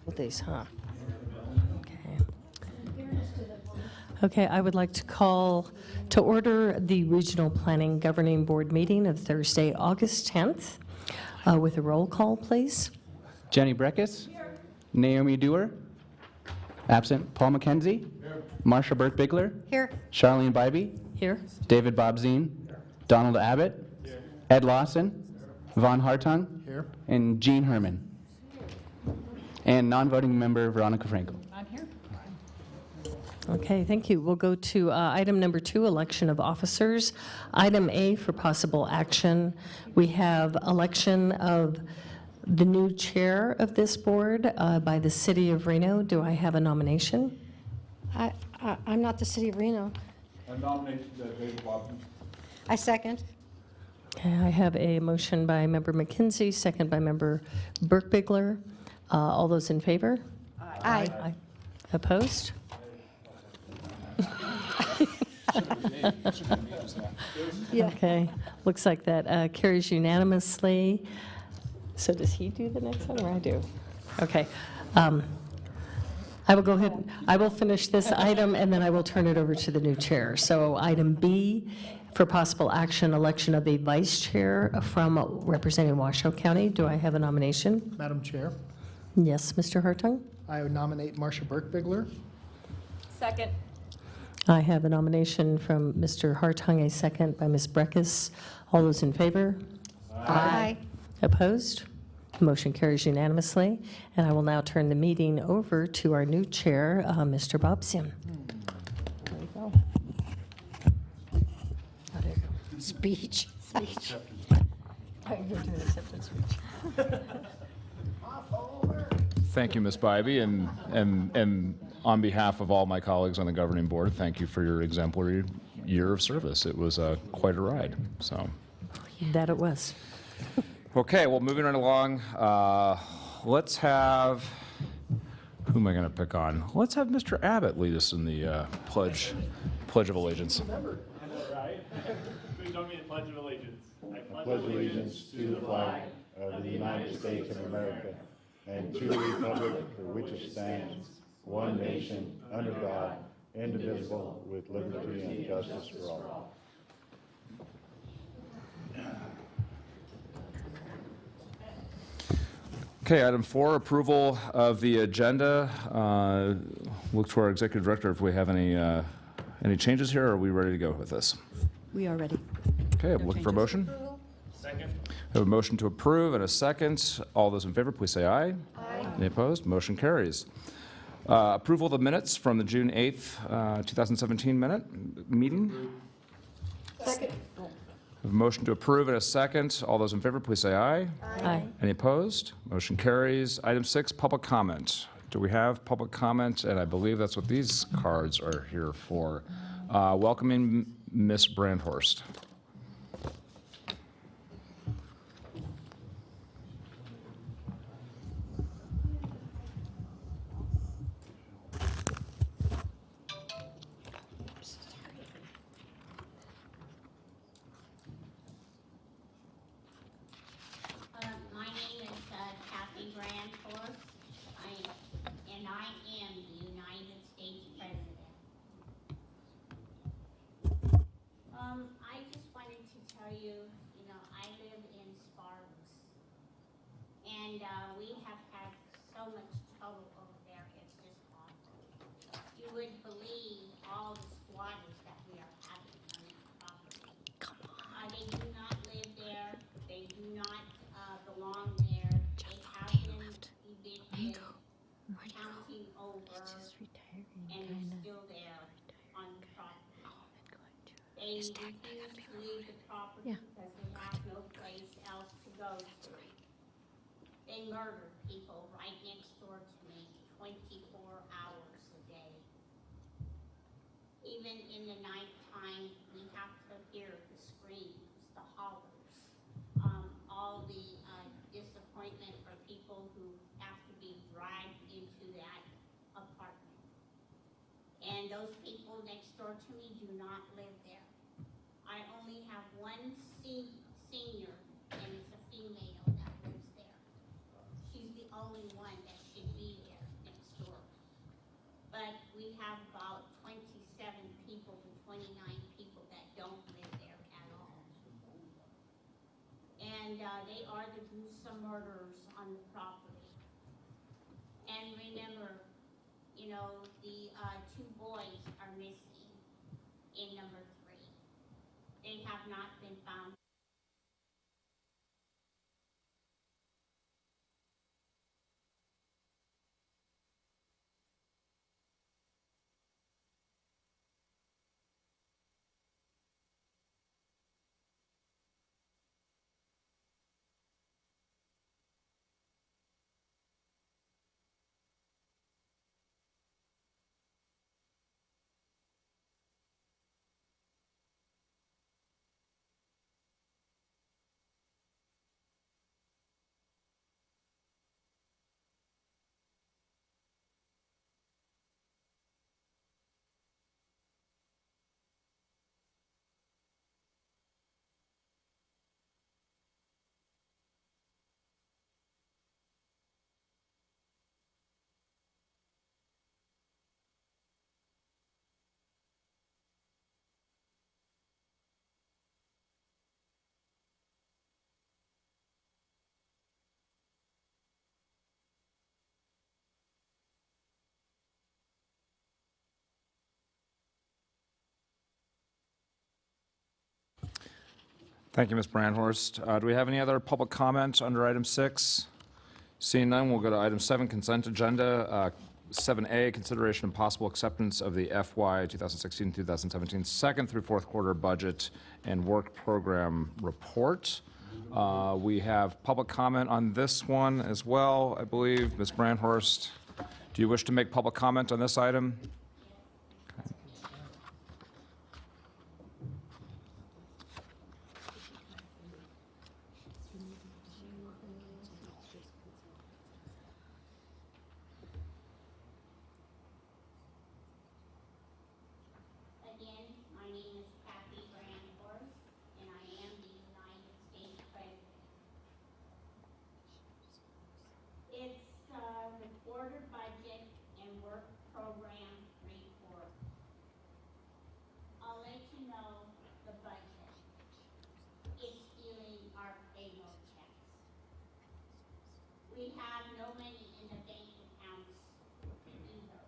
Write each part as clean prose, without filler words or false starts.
With these, huh? Okay. Okay, I would like to call to order the Regional Planning Governing Board meeting of Thursday, August 10th, with a roll call, please. Jenny Breckus. Naomi Dewar. Absent. Paul McKenzie. Here. Marsha Burke-Bigler. Here. Charlene Bybee. Here. David Bobzine. Donald Abbott. Here. Ed Lawson. Von Hartung. Here. And Jean Herman. And non-voting member Veronica Frankel. I'm here. Okay, thank you. We'll go to item number 2, election of officers. Item A for possible action. We have election of the new chair of this board by the City of Reno. Do I have a nomination? I'm not the City of Reno. I nominate David Bobson. I second. Okay, I have a motion by Member McKenzie, second by Member Burke-Bigler. All those in favor? Aye. Aye. Opposed? Yeah. Okay, looks like that carries unanimously. So does he do the next one, or I do? Okay. I will go ahead, I will finish this item, and then I will turn it over to the new chair. So item B, for possible action, election of a vice chair from representing Washoe County. Do I have a nomination? Madam Chair, Yes, Mr. Hartung? I would nominate Marsha Burke-Bigler. Second. I have a nomination from Mr. Hartung, a second by Ms. Breckus. All those in favor? Aye. Opposed? Motion carries unanimously. And I will now turn the meeting over to our new chair, Mr. Bobson. There you go. Oh, there you go. Speech. Speech. You're doing a acceptance speech. Thank you, Ms. Bybee, and on behalf of all my colleagues on the governing board, thank you for your exemplary year of service. It was quite a ride. So, That it was. okay, well, moving right along, let's have, who am I going to pick on? Let's have Mr. Abbott lead us in the pledge of allegiance. Please join me in the Pledge of Allegiance. I pledge allegiance to the flag of the United States of America and to the republic for which it stands, one nation, under God, indivisible, with liberty and justice for all. Okay, item 4, approval of the agenda. Look to our executive director if we have any changes here, or are we ready to go with this? We are ready. Okay, I'm looking for a motion. Second. I have a motion to approve and a second. All those in favor, please say aye. Aye. Any opposed? Motion carries. Approval of the minutes from the June 8th, 2017 meeting. Second. I have a motion to approve and a second. All those in favor, please say aye. Aye. Any opposed? Motion carries. Item 6, public comment. Do we have public comment? And I believe that's what these cards are here for. Welcoming Ms. Brandhorst. My name is Kathy Brandhorst, and I am the United States President. I just wanted to tell you, I live in Sparks, and we have had so much trouble over there, it's just awful. You would believe all the squatters that we are having on that property. Come on. They do not live there, they do not belong there. They have been evicted, counting over, and they're still there on the property. They refuse to leave the property because they have no place else to go to. They murder people right next door to me 24 hours a day. Even in the nighttime, we have to hear the screams, the hollers, all the disappointment for people who have to be dragged into that apartment. And those people next door to me do not live there. I only have one senior, and it's a female, and they are the gruesome murderers on the property. And remember, you know, the two boys are missing in number 3. They have not been found. Thank you, Ms. Brandhorst. Do we have any other public comment under item 6? Seeing none, we'll go to item 7, consent agenda. 7A, consideration and possible acceptance of the FY 2016-2017 second through fourth quarter budget and work program report. We have public comment on this one as well, I believe. Ms. Brandhorst, do you wish to make public comment on this item? Again, my name is Kathy Brandhorst, and I am the United States President. It's the quarter budget and work program report. I'll let you know the budget. It's stealing our payroll checks. We have no money in the bank accounts either,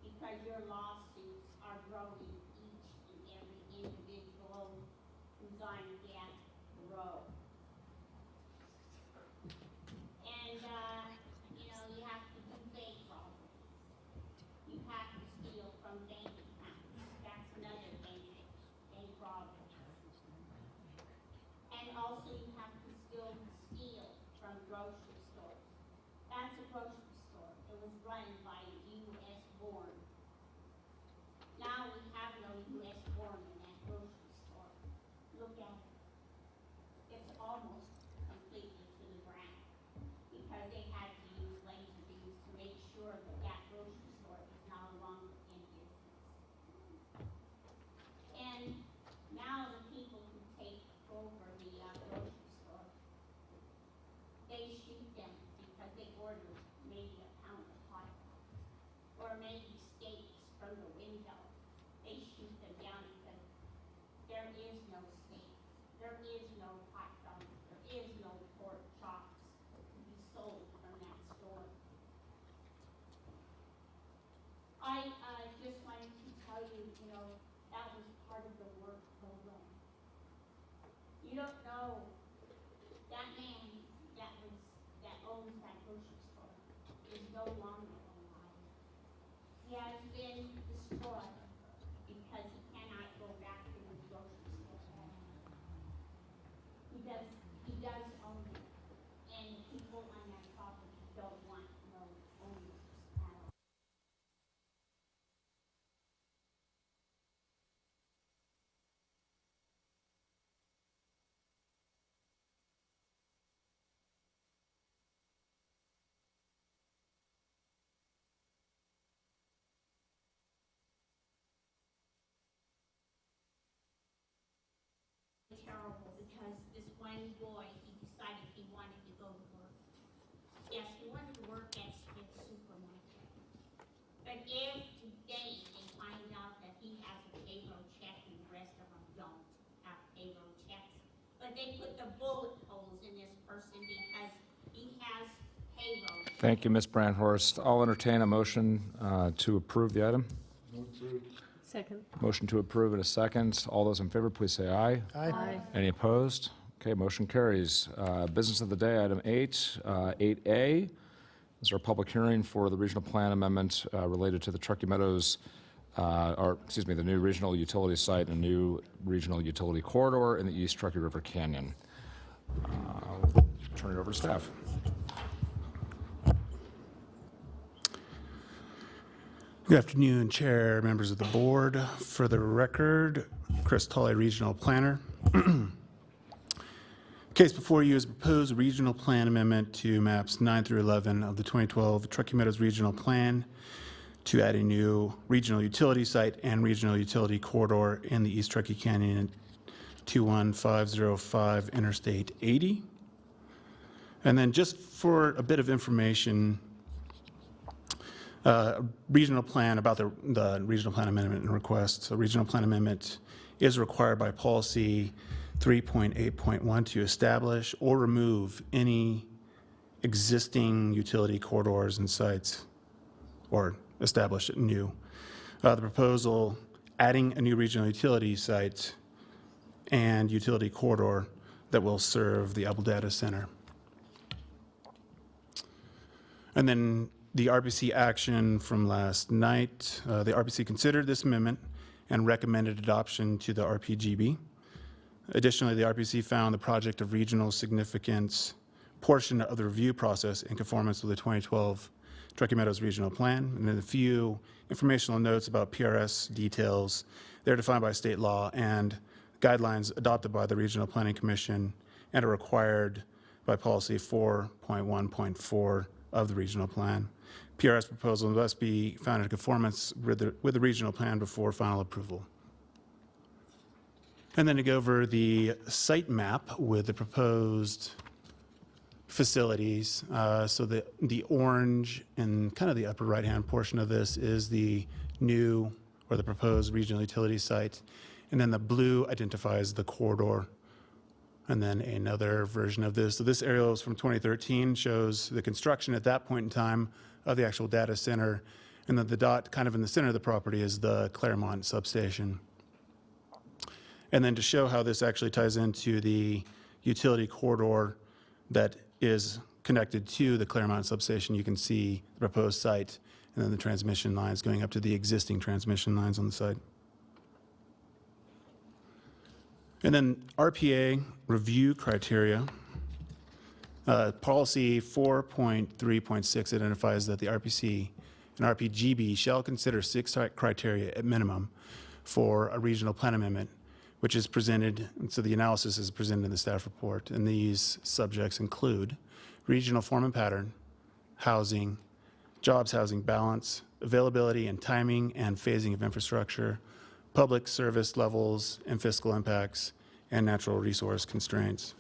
because your lawsuits are growing each and every individual who's on death row. And, you know, you have to do bank robberies. You have to steal from bank accounts. That's another bank robbery. And also you have to still steal from grocery stores. That's a grocery store. It was run by a U.S. born. Now we have no U.S. born in that grocery store. Look at it. It's almost completely to the ground, because they had to use laser beams to make sure that that grocery store is no longer in business. And now the people who take over the grocery store, they shoot them because they ordered maybe a pound of hot dogs or maybe steaks from the window. They shoot them down because there is no steak, there is no hot dogs, there is no pork chops to be sold from that store. I just wanted to tell you, you know, that was part of the work program. You don't know, that man that owns that grocery store is no longer alive. He has been destroyed because he cannot go back to his grocery store. He does own it, and the people on that property don't want no owners at all. Terrible, because this one boy, he decided he wanted to go to work. Yes, he wanted to work at Smith's supermarket. But every day they find out that he has a payroll check and the rest of them don't have payroll checks. But they put the bullet holes in this person because he has payroll. Thank you, Ms. Brandhorst. I'll entertain a motion to approve the item. Second. Motion to approve in a second. All those in favor, please say aye. Aye. Any opposed? Okay, motion carries. Business of the day, item 8A. This is our public hearing for the regional plan amendment related to the Truckee Meadows, the new regional utility site and new regional utility corridor in the East Truckee River Canyon. I'll turn it over to staff. Good afternoon, Chair, members of the board. For the record, Chris Tolley, Regional Planner. Case before you is a proposed regional plan amendment to maps 9 through 11 of the 2012 Truckee Meadows Regional Plan to add a new regional utility site and regional utility corridor in the East Truckee Canyon 21505 Interstate 80. And then just for a bit of information, regional plan about the regional plan amendment and request. A regional plan amendment is required by policy 3.8.1 to establish or remove any existing utility corridors and sites or establish new. The proposal adding a new regional utility site and utility corridor that will serve the Apple Data Center. And then the RPC action from last night, the RPC considered this amendment and recommended adoption to the RPGB. Additionally, the RPC found the project of regional significance portion of the review process in conformance with the 2012 Truckee Meadows Regional Plan. And then a few informational notes about PRS details. They're defined by state law and guidelines adopted by the Regional Planning Commission and are required by policy 4.1.4 of the regional plan. PRS proposal must be found in conformance with the regional plan before final approval. And then to go over the site map with the proposed facilities. So the orange and kind of the upper right-hand portion of this is the new or the proposed regional utility site. And then the blue identifies the corridor. And then another version of this. So this aerial is from 2013, shows the construction at that point in time of the actual data center. And then the dot kind of in the center of the property is the Claremont substation. And then to show how this actually ties into the utility corridor that is connected to the Claremont substation, you can see the proposed site and then the transmission lines going up to the existing transmission lines on the site. And then RPA review criteria. Policy 4.3.6 identifies that the RPC and RPGB shall consider 6 criteria at minimum for a regional plan amendment, which is presented, and so the analysis is presented in the staff report. And these subjects include regional form and pattern, housing, jobs housing balance, availability and timing and phasing of infrastructure, public service levels and fiscal impacts, and natural resource constraints.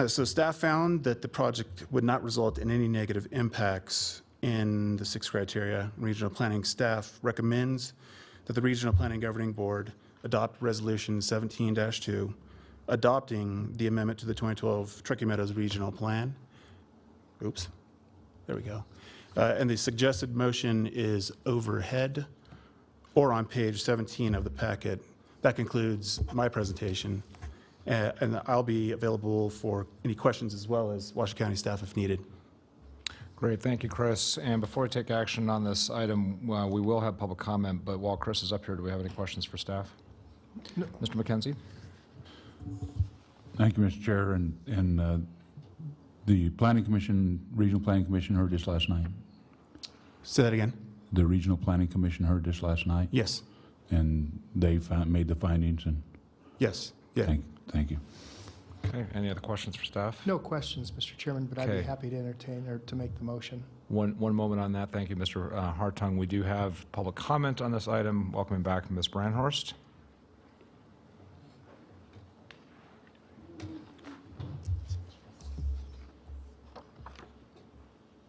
So staff found that the project would not result in any negative impacts in the 6 criteria. Regional planning staff recommends that the Regional Planning Governing Board adopt Resolution 17-2, adopting the amendment to the 2012 Truckee Meadows Regional Plan. Oops, there we go. And the suggested motion is overhead or on page 17 of the packet. That concludes my presentation. And I'll be available for any questions as well as Washington County staff if needed. Great, thank you, Chris. And before we take action on this item, we will have public comment, but while Chris is up here, do we have any questions for staff? No. Mr. McKenzie? Thank you, Mr. Chair, and the Planning Commission, Regional Planning Commission heard this last night. Say that again. The Regional Planning Commission heard this last night? Yes. And they made the findings, and Yes. Yeah. thank you. Okay, any other questions for staff? No questions, Mr. Chairman, but I'd be Okay. happy to entertain or to make the motion. One moment on that. Thank you, Mr. Hartung. We do have public comment on this item. Welcoming back Ms. Brandhorst.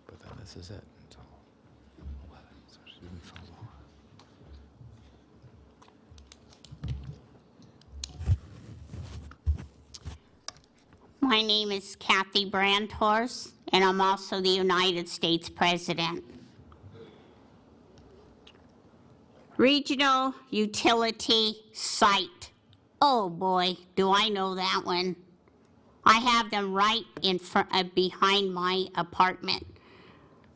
But then this is it. My name is Kathy Brandhorst, and I'm also the United States President. Regional Utility Site. Oh boy, do I know that one. I have them right in front, behind my apartment.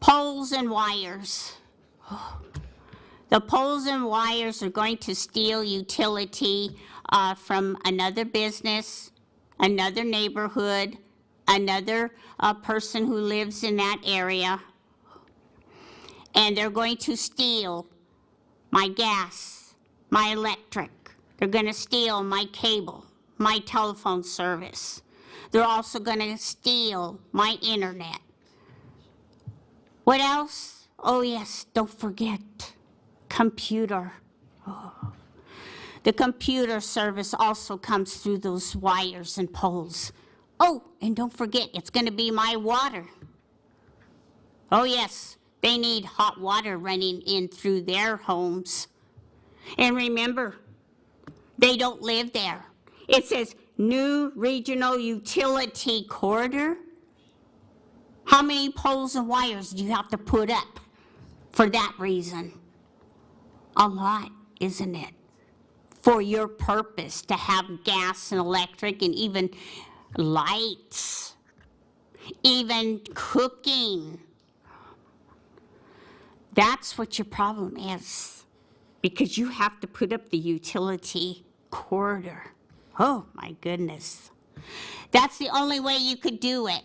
Poles and wires. The poles and wires are going to steal utility from another business, another neighborhood, another person who lives in that area. And they're going to steal my gas, my electric. They're going to steal my cable, my telephone service. They're also going to steal my internet. What else? Oh yes, don't forget, computer. Oh. The computer service also comes through those wires and poles. Oh, and don't forget, it's going to be my water. Oh yes, they need hot water running in through their homes. And remember, they don't live there. It says new regional utility corridor. How many poles and wires do you have to put up for that reason? A lot, isn't it? For your purpose, to have gas and electric and even lights, even cooking. That's what your problem is, because you have to put up the utility corridor. Oh my goodness. That's the only way you could do it,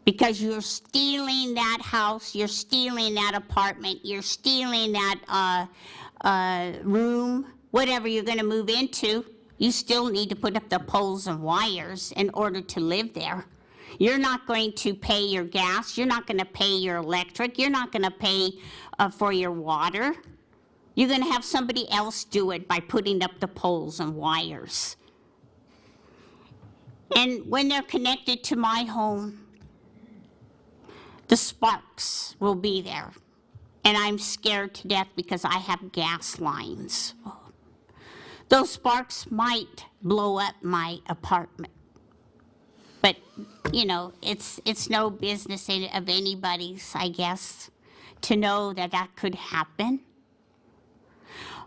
because you're stealing that house, you're stealing that apartment, you're stealing that room, whatever you're going to move into. You still need to put up the poles and wires in order to live there. You're not going to pay your gas. You're not going to pay your electric. You're not going to pay for your water. You're going to have somebody else do it by putting up the poles and wires. And when they're connected to my home, the sparks will be there. And I'm scared to death because I have gas lines. Those sparks might blow up my apartment. But, you know, it's no business of anybody's, I guess, to know that that could happen.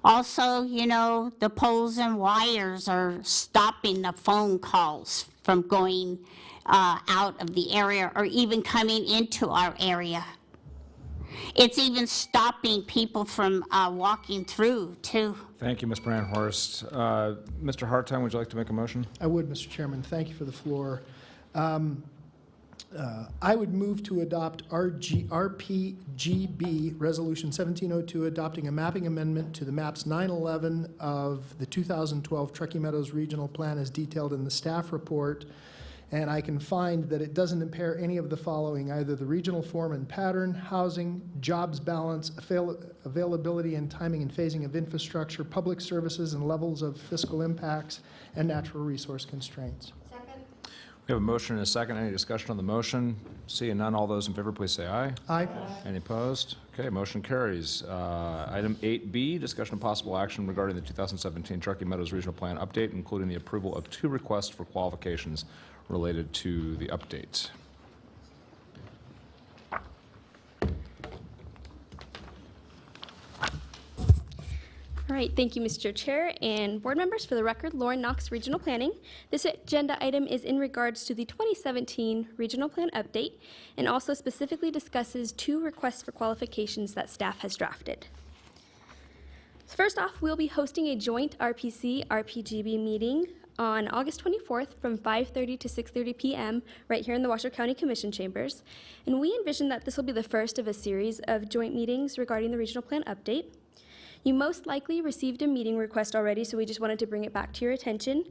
Also, you know, the poles and wires are stopping the phone calls from going out of the area or even coming into our area. It's even stopping people from walking through, too. Thank you, Ms. Brandhorst. Mr. Hartung, would you like to make a motion? I would, Mr. Chairman. Thank you for the floor. I would move to adopt RPGB Resolution 1702, adopting a mapping amendment to the maps 911 of the 2012 Truckee Meadows Regional Plan as detailed in the staff report. And I can find that it doesn't impair any of the following, either the regional form and pattern, housing, jobs balance, availability and timing and phasing of infrastructure, public services and levels of fiscal impacts, and natural resource constraints. We have a motion and a second. Any discussion on the motion? Seeing none, all those in favor, please say aye. Aye. Any opposed? Okay, motion carries. Item 8B, discussion of possible action regarding the 2017 Truckee Meadows Regional Plan update, including the approval of 2 requests for qualifications related to the update. All right, thank you, Mr. Chair and board members. For the record, Lauren Knox, Regional Planning. This agenda item is in regards to the 2017 Regional Plan update and also specifically discusses 2 requests for qualifications that staff has drafted. First off, we'll be hosting a joint RPC-RPGB meeting on August 24th from 5:30 to 6:30 p.m. right here in the Washoe County Commission chambers. And we envision that this will be the first of a series of joint meetings regarding the Regional Plan update. You most likely received a meeting request already, so we just wanted to bring it back to your attention.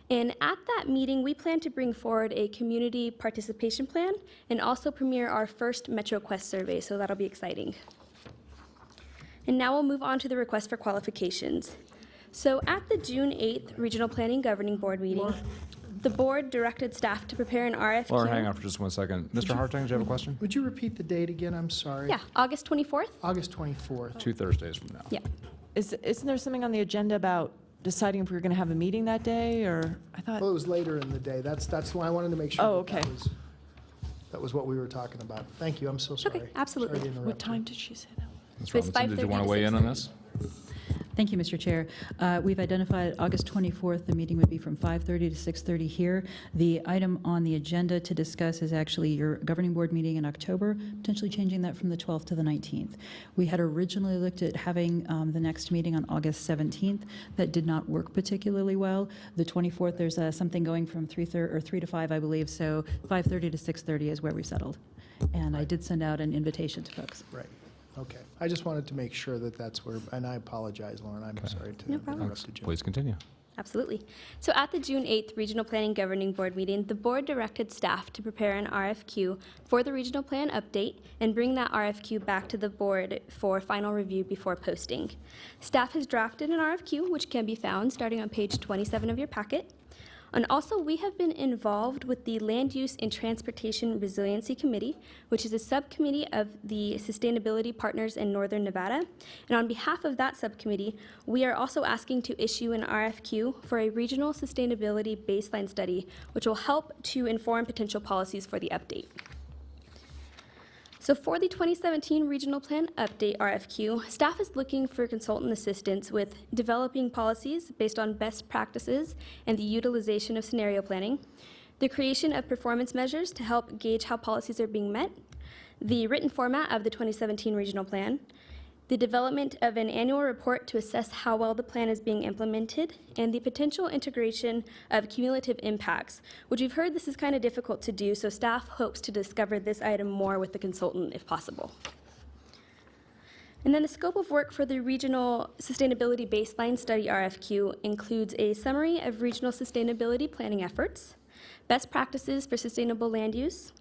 And at that meeting, we plan to bring forward a community participation plan and also premiere our first MetroQuest survey, so that'll be exciting. And now we'll move on to the request for qualifications. So at the June 8th Regional Planning Governing Board meeting, the board directed staff to prepare an RFQ. Lauren, hang on for just one second. Mr. Hartung, do you have a question? Would you repeat the date again? I'm sorry. Yeah, August 24th? August 24th. 2 Thursdays from now. Yeah. Isn't there something on the agenda about deciding if we're going to have a meeting that day, or I thought, Well, it was later in the day. That's why I wanted to make sure. Oh, that okay. that was what we were talking about. Thank you, I'm so sorry. Okay, absolutely. Sorry to interrupt what you. time did she say that? Ms. So it's Robinson, did you 5:30 want to to weigh in on 6:30. this? Thank you, Mr. Chair. We've identified August 24th, the meeting would be from 5:30 to 6:30 here. The item on the agenda to discuss is actually your governing board meeting in October, potentially changing that from the 12th to the 19th. We had originally looked at having the next meeting on August 17th. That did not work particularly well. The 24th, there's something going from 3 to 5, I believe, so 5:30 to 6:30 is where we settled. And I did send out an invitation to folks. Right, okay. I just wanted to make sure that that's where, and I apologize, Lauren, I'm sorry to No have problem. interrupted you. Please continue. Absolutely. So at the June 8th Regional Planning Governing Board meeting, the board directed staff to prepare an RFQ for the regional plan update and bring that RFQ back to the board for final review before posting. Staff has drafted an RFQ, which can be found starting on page 27 of your packet. And also, we have been involved with the Land Use and Transportation Resiliency Committee, which is a subcommittee of the Sustainability Partners in Northern Nevada. And on behalf of that subcommittee, we are also asking to issue an RFQ for a regional sustainability baseline study, which will help to inform potential policies for the update. So for the 2017 Regional Plan Update RFQ, staff is looking for consultant assistance with developing policies based on best practices and the utilization of scenario planning, the creation of performance measures to help gauge how policies are being met, the written format of the 2017 Regional Plan, the development of an annual report to assess how well the plan is being implemented, and the potential integration of cumulative impacts, which we've heard this is kind of difficult to do, so staff hopes to discover this item more with the consultant if possible. And then the scope of work for the Regional Sustainability Baseline Study RFQ includes a summary of regional sustainability planning efforts, best practices for sustainable land use,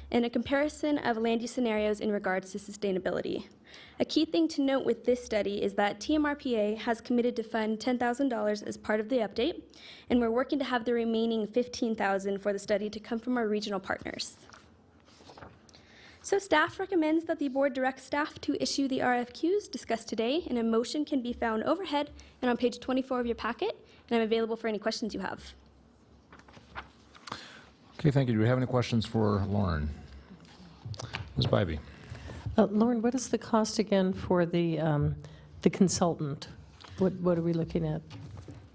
and a comparison of land use scenarios in regards to sustainability. A key thing to note with this study is that TMRPA has committed to fund $10,000 as part of the update, and we're working to have the remaining $15,000 for the study to come from our regional partners. So staff recommends that the board direct staff to issue the RFQs discussed today, and a motion can be found overhead and on page 24 of your packet, and I'm available for any questions you have. Okay, thank you. Do we have any questions for Lauren? Ms. Bybee? Lauren, what is the cost again for the consultant? What are we looking at?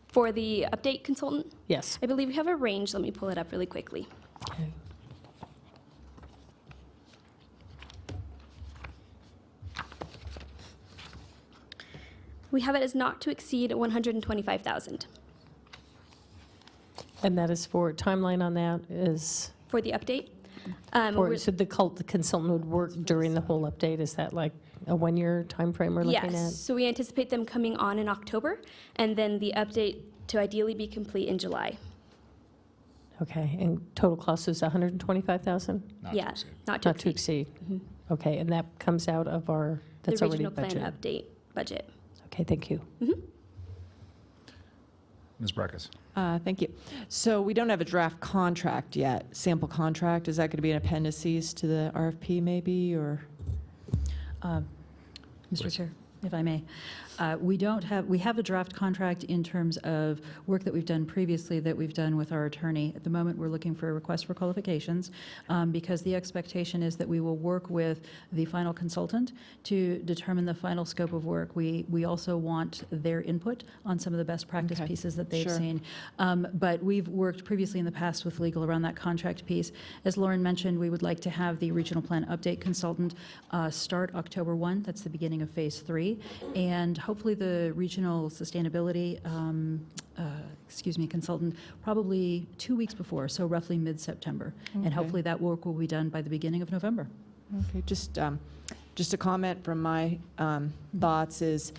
For the update consultant, Yes. I believe we have a range. Let me pull it up really quickly. Okay. We have it as not to exceed $125,000 And that is for, timeline on that is, for the update. so the consultant would work during the whole update? Is that like a one-year timeframe we're looking at? Yes, so we anticipate them coming on in October, and then the update to ideally be complete in July. Okay, and total cost is $125,000? Yeah, not to Not to exceed. exceed? Okay, and that comes out of our, that's The already regional plan budgeted? update budget. Okay, thank you. Ms. Breckus? Thank you. So we don't have a draft contract yet, sample contract. Is that going to be an appendices to the RFP maybe, or? Mr. Chair, if I may. We have a draft contract in terms of work that we've done previously that we've done with our attorney. At the moment, we're looking for a request for qualifications because the expectation is that we will work with the final consultant to determine the final scope of work. We also want their input on some of the best practice Okay. pieces that they've Sure. seen. But we've worked previously in the past with legal around that contract piece. As Lauren mentioned, we would like to have the regional plan update consultant start October 1. That's the beginning of phase 3. And hopefully the regional sustainability, consultant, probably 2 weeks before, so roughly mid-September. And Okay. hopefully that work will be done by the beginning of November. Okay, just a comment from my thoughts is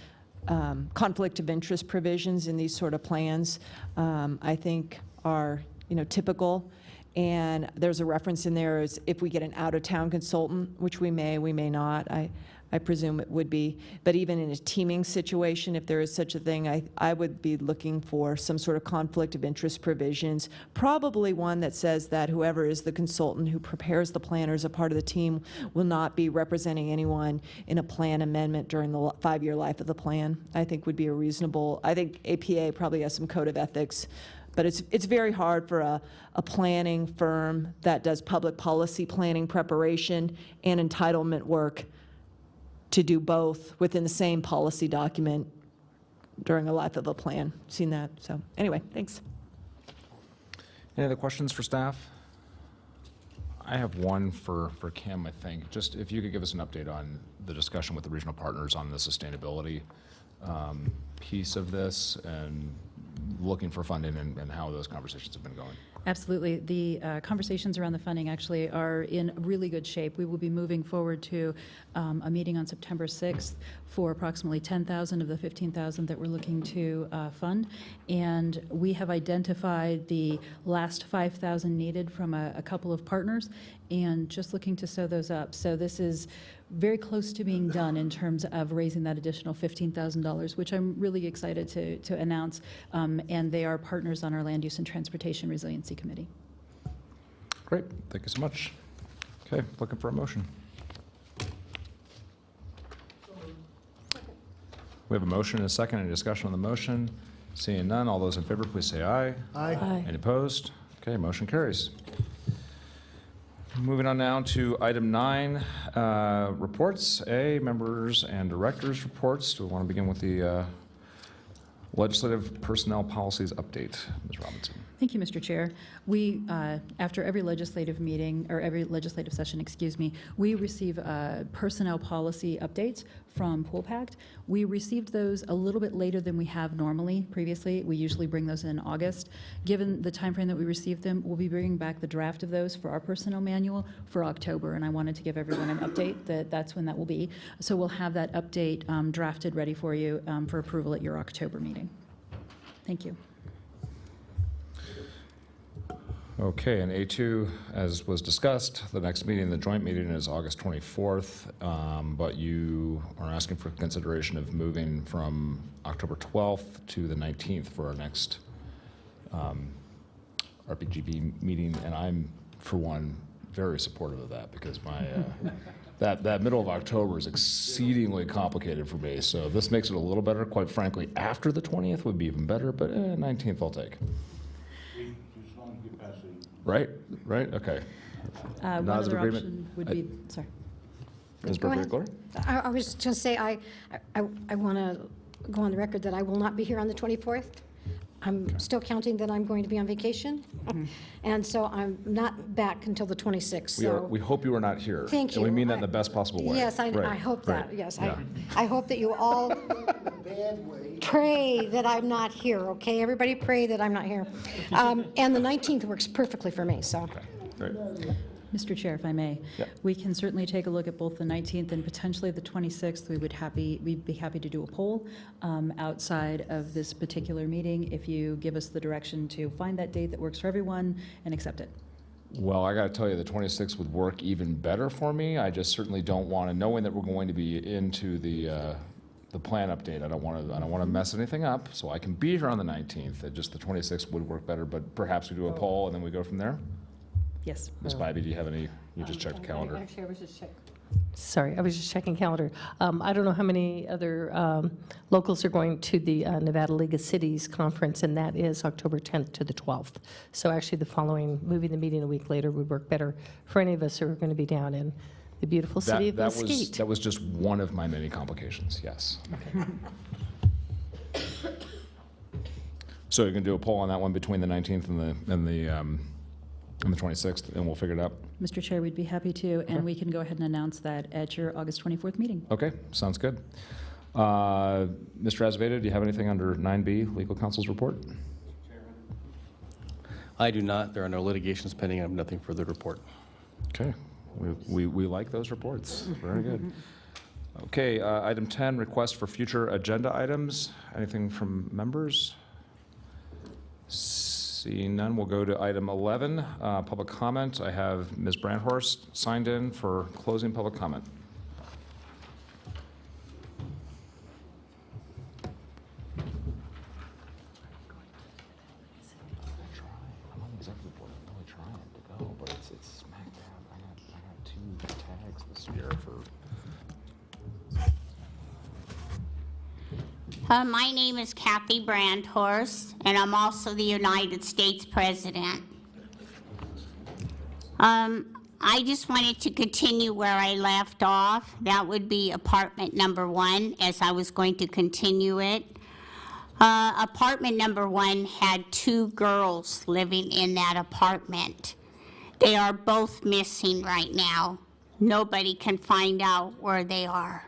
conflict of interest provisions in these sort of plans, I think are, typical. And there's a reference in there is if we get an out-of-town consultant, which we may not, I presume it would be. But even in a teaming situation, if there is such a thing, I would be looking for some sort of conflict of interest provisions, probably one that says that whoever is the consultant who prepares the plan or is a part of the team will not be representing anyone in a plan amendment during the 5-year life of the plan. I think would be a reasonable, I think APA probably has some code of ethics But it's very hard for a planning firm that does public policy planning preparation and entitlement work to do both within the same policy document during a life of a plan. Seen that, so anyway, thanks. Any other questions for staff? I have one for Kim, I think. Just if you could give us an update on the discussion with the regional partners on the sustainability piece of this and looking for funding and how those conversations have been going. Absolutely. The conversations around the funding actually are in really good shape. We will be moving forward to a meeting on September 6th for approximately 10,000 of the 15,000 that we're looking to fund. And we have identified the last 5,000 needed from a couple of partners and just looking to sew those up. So this is very close to being done in terms of raising that additional $15,000, which I'm really excited to announce. And they are partners on our Land Use and Transportation Resiliency Committee. Great, thank you so much. Okay, looking for a motion. We have a motion and a second. Any discussion on the motion? Seeing none, all those in favor, please say aye. Aye. Any opposed? Okay, motion carries. Moving on now to item 9, reports. A, members and directors' reports. Do we want to begin with the legislative personnel policies update? Ms. Robinson. Thank you, Mr. Chair. We, after every legislative meeting, or every legislative session, excuse me, we receive personnel policy updates from Pool Pact. We received those a little bit later than we have normally previously. We usually bring those in August. Given the timeframe that we received them, we'll be bringing back the draft of those for our personnel manual for October, and I wanted to give everyone an update that that's when that will be. So we'll have that update drafted ready for you for approval at your October meeting. Thank you. Okay, and A2, as was discussed, the next meeting, the joint meeting is August 24th, but you are asking for consideration of moving from October 12th to the 19th for our next RPGB meeting, and I'm, for one, very supportive of that because my that middle of October is exceedingly complicated for me, so this makes it a little better. Quite frankly, after the 20th would be even better, but 19th I'll take. Right, okay. One Now's other agreement. option would be, sorry. Ms. Go ahead. Gloria? I was just going to say, I want to go on the record that I will not be here on the 24th. I'm still counting that I'm going to be on vacation, and so I'm not back until the 26th. So We hope you are not here. Thank And we you. mean that in the best possible way. yes, I Right, hope right. that. Yes, Yeah. I hope that you all pray that I'm not here. Okay, everybody pray that I'm not here. And the 19th works perfectly for me. So. Great. Mr. Chair, if I may, Yep. we can certainly take a look at both the 19th and potentially the 26th. We'd be happy to do a poll outside of this particular meeting if you give us the direction to find that date that works for everyone and accept it. Well, I got to tell you, the 26th would work even better for me. I just certainly don't want to, knowing that we're going to be into the plan update, I don't want to mess anything up, so I can be here on the 19th. Just the 26th would work better, but perhaps we do a poll and then we go from there. Yes. Ms. Bybee, do you have any? You just checked the calendar. Actually, I was just checking. Sorry, I was just checking calendar. I don't know how many other locals are going to the Nevada League of Cities conference, and that is October 10th to the 12th. So actually, moving the meeting a week later would work better for any of us who are going to be down in the beautiful city of Mesquite. That was just one of my many complications, yes. So you're going to do a poll on that one between the 19th and the 26th, and we'll figure it out? Mr. Chair, we'd be happy to, and we can go ahead and announce that at your August 24th meeting. Okay, sounds good. Mr. Azevedo, do you have anything under 9B, Legal Counsel's report? I do not. There are no litigations pending. I have nothing further to report. Okay, we like those reports. Very good. Okay, item 10, request for future agenda items. Anything from members? Seeing none, we'll go to item 11, public comment. I have Ms. Brandhorst signed in for closing public comment. I'm on the executive board. I'm really trying to go, but it's smack dab. I got 2 tags this year for. My name is Kathy Brandhorst, and I'm also the United States President. I just wanted to continue where I left off. That would be apartment number 1, as I was going to continue it. Apartment number 1 had 2 girls living in that apartment. They are both missing right now. Nobody can find out where they are.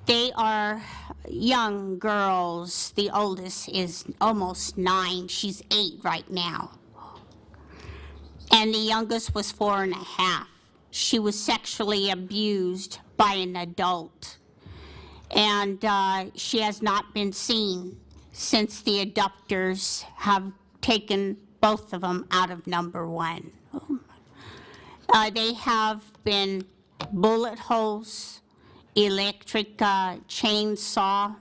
They are young girls. The oldest is almost 9. She's 8 right now. And the youngest was 4.5. She was sexually abused by an adult. And she has not been seen since the abductors have taken both of them out of number 1. They have been bullet holes, electric chainsaw.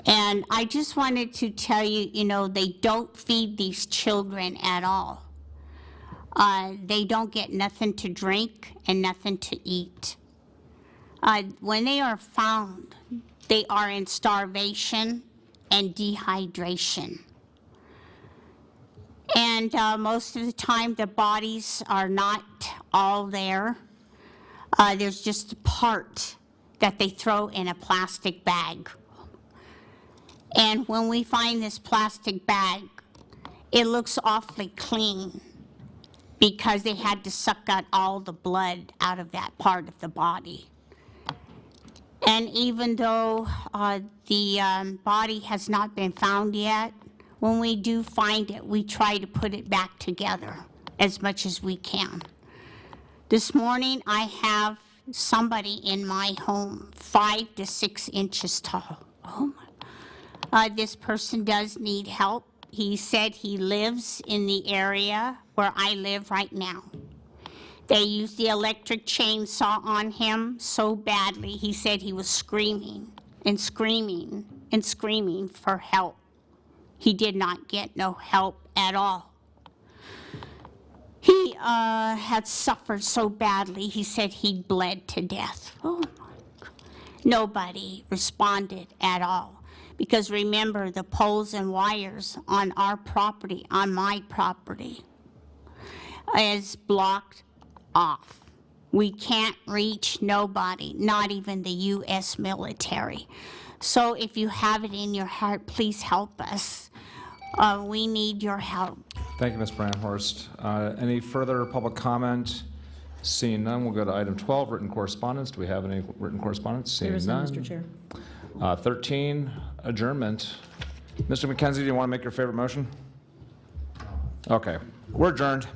And I just wanted to tell you, you know, they don't feed these children at all. They don't get nothing to drink and nothing to eat. When they are found, they are in starvation and dehydration. And most of the time, the bodies are not all there. There's just a part that they throw in a plastic bag. And when we find this plastic bag, it looks awfully clean because they had to suck out all the blood out of that part of the body. And even though the body has not been found yet, when we do find it, we try to put it back together as much as we can. This morning, I have somebody in my home 5 to 6 inches tall. This person does need help. He said he lives in the area where I live right now. They used the electric chainsaw on him so badly, he said he was screaming and screaming and screaming for help. He did not get no help at all. He had suffered so badly, he said he bled to death. Nobody responded at all. Because remember, the poles and wires on our property, on my property, is blocked off. We can't reach nobody, not even the U.S. military. So if you have it in your heart, please help us. We need your help. Thank you, Ms. Brandhorst. Any further public comment? Seeing none, we'll go to item 12, written correspondence. Do we have any written correspondence? Seeing There is none, none. Mr. Chair. 13, adjournment. Mr. McKenzie, do you want to make your favorite motion? Okay, we're adjourned.